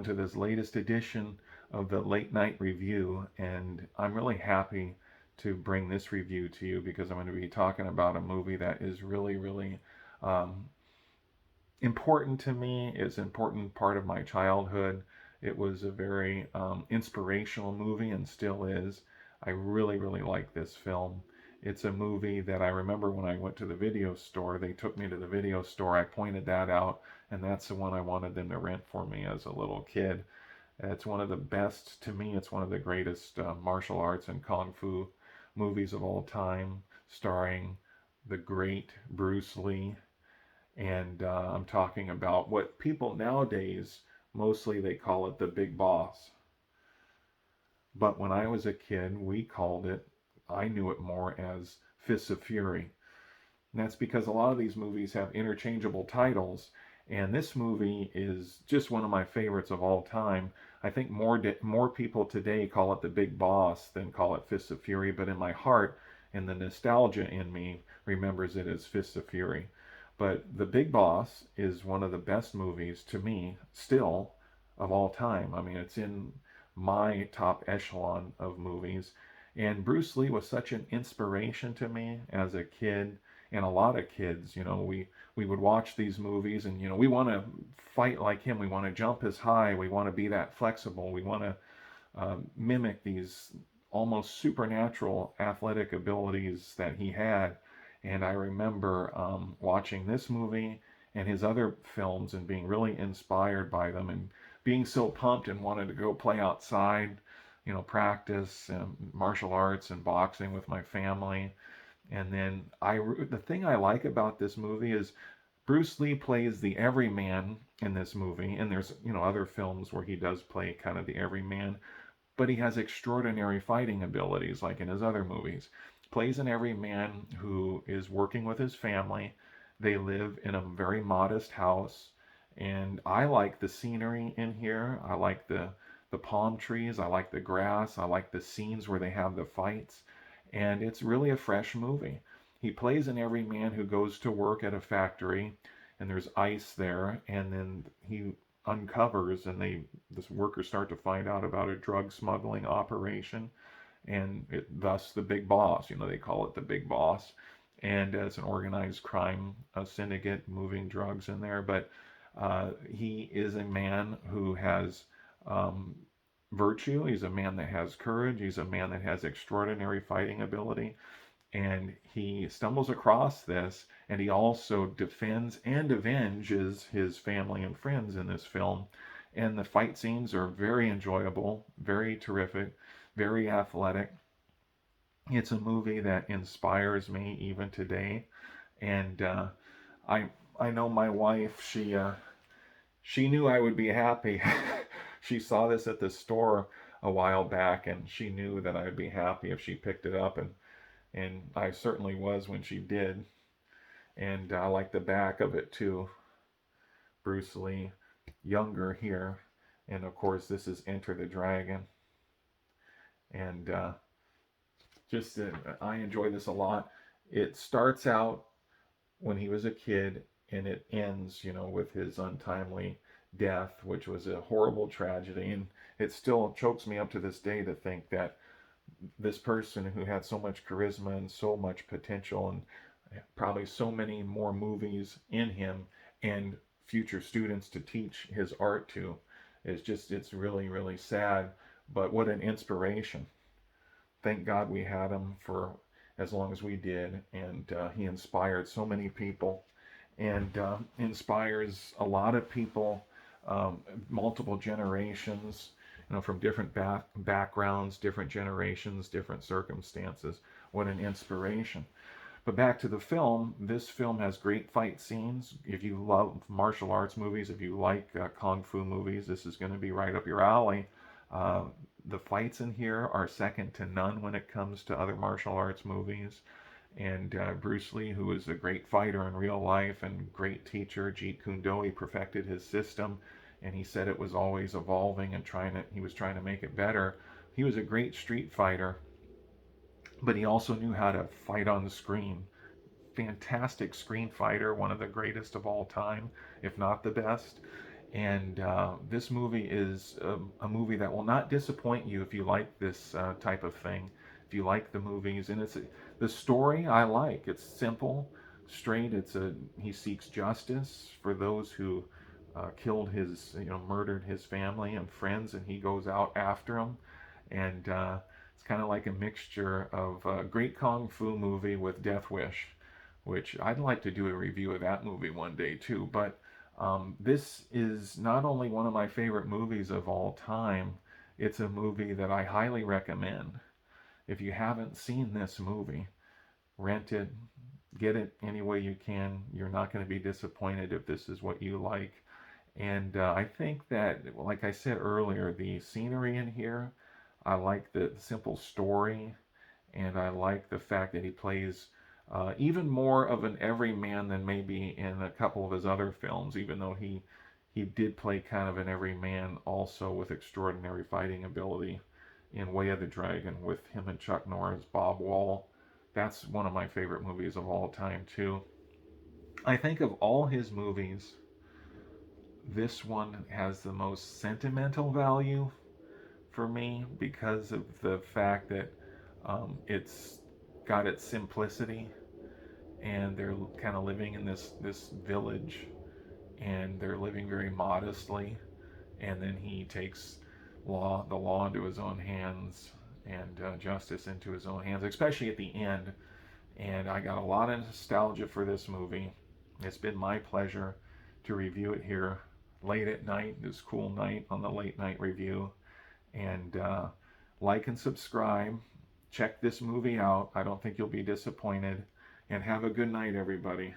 going to this latest edition of the Late Night Review, and I'm really happy to bring this review to you because I'm going to be talking about a movie that is really um, important to me. It's an important part of my childhood. It was a very inspirational movie and still is. I really like this film. It's a movie that I remember when I went to the video store. They took me to the video store. I pointed that out, and that's the one I wanted them to rent for me as a little kid. It's one of the best, to me, it's one of the greatest martial arts and kung fu movies of all time, starring the great Bruce Lee. And I'm talking about what people nowadays, mostly they call it the Big Boss. But when I was a kid, we called it, I knew it more as Fists of Fury. And that's because a lot of these movies have interchangeable titles. And this movie is just one of my favorites of all time. I think more people today call it The Big Boss than call it Fists of Fury. But in my heart, and the nostalgia in me remembers it as Fists of Fury. But The Big Boss is one of the best movies to me still of all time. I mean, it's in my top echelon of movies. And Bruce Lee was such an inspiration to me as a kid, and a lot of kids. We would watch these movies, and we want to fight like him. We want to jump as high. We want to be that flexible. We want to mimic these almost supernatural athletic abilities that he had. And I remember watching this movie and his other films and being really inspired by them and being so pumped and wanted to go play outside, practice martial arts and boxing with my family. And then the thing I like about this movie is Bruce Lee plays the everyman in this movie, and there's other films where he does play kind of the everyman, but he has extraordinary fighting abilities like in his other movies. Plays an everyman who is working with his family. They live in a very modest house, and I like the scenery in here. I like the palm trees. I like the grass. I like the scenes where they have the fights, and it's really a fresh movie. He plays an everyman who goes to work at a factory, and there's ice there, and then he uncovers, and this workers start to find out about a drug smuggling operation, and thus the Big Boss. They call it the Big Boss, and it's an organized crime syndicate moving drugs in there. But he is a man who has virtue. He's a man that has courage. He's a man that has extraordinary fighting ability. And he stumbles across this, and he also defends and avenges his family and friends in this film. And the fight scenes are very enjoyable, very terrific, very athletic. It's a movie that inspires me even today. And I I know my wife. She knew I would be happy. She saw this at the store a while back, and she knew that I would be happy if she picked it up, and I certainly was when she did. And I like the back of it too. Bruce Lee, younger here, and of course this is Enter the Dragon. And just I enjoy this a lot. It starts out when he was a kid, and it ends, with his untimely death, which was a horrible tragedy. And it still chokes me up to this day to think that this person who had so much charisma and so much potential and probably so many more movies in him and future students to teach his art to, it's really sad. But what an inspiration. Thank God we had him for as long as we did, and he inspired so many people, and inspires a lot of people, multiple generations, from different backgrounds, different generations, different circumstances. What an inspiration. But back to the film, this film has great fight scenes. If you love martial arts movies, if you like kung fu movies, this is going to be right up your alley. Uh, the fights in here are second to none when it comes to other martial arts movies. And Bruce Lee, who was a great fighter in real life and great teacher, Jeet Kune Do, he perfected his system, and he said it was always evolving and he was trying to make it better. He was a great street fighter, but he also knew how to fight on the screen. Fantastic screen fighter, one of the greatest of all time, if not the best. And this movie is a movie that will not disappoint you if you like this type of thing. If you like the movies, and the story I like. It's simple, straight. He seeks justice for those who killed his, murdered his family and friends, and he goes out after them. And it's kind of like a mixture of a great kung fu movie with Death Wish, which I'd like to do a review of that movie one day too. But this is not only one of my favorite movies of all time, it's a movie that I highly recommend. If you haven't seen this movie, rent it, get it any way you can. You're not going to be disappointed if this is what you like. And I think that, like I said earlier, the scenery in here, I like the simple story, and I like the fact that he plays even more of an everyman than maybe in a couple of his other films, even though he did play kind of an everyman also with extraordinary fighting ability in Way of the Dragon with him and Chuck Norris, Bob Wall. That's one of my favorite movies of all time too. I think of all his movies, this one has the most sentimental value for me because of the fact that it's got its simplicity, and they're kind of living in this village, and they're living very modestly, and then he takes the law into his own hands, and justice into his own hands, especially at the end. And I got a lot of nostalgia for this movie. It's been my pleasure to review it here late at night, this cool night on the late night review. And like and subscribe. Check this movie out. I don't think you'll be disappointed. And have a good night, everybody.